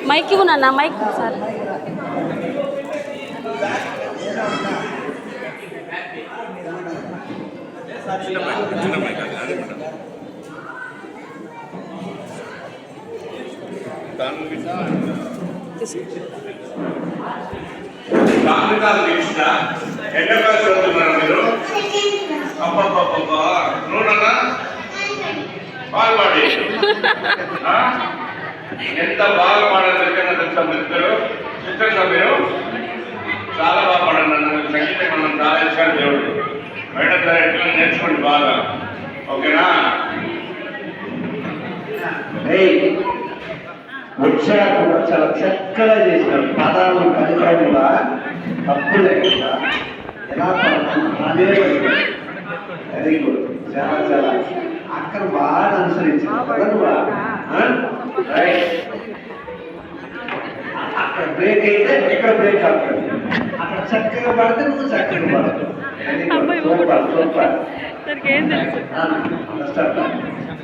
mic ఇవ్వనా mic sir ఎంత బాగా పాడారు తెలుసా మీరు చూసారా మీరు చాలా బాగా పాడారు నన్ను సంగీతం మనం చాలా ఇష్టం దేవుడు బయట ఎట్లా నేర్చుకోండి బాగా ఓకేనా ఉచ్చారణ కూడా చాలా చక్కగా చేసినారు పదాలు కలిపడం కూడా తప్పు లేకుండా ఎలా అదే వెరీ గుడ్ చాలా చాలా అక్కడ బాగా అనుసరించారు కదా నువ్వు రైట్ అక్కడ బ్రేక్ అయితే ఇక్కడ బ్రేక్ అవుతుంది అక్కడ చక్కగా పడితే నువ్వు చక్కగా పడతావు సూపర్ సూపర్ అండర్స్టాండ్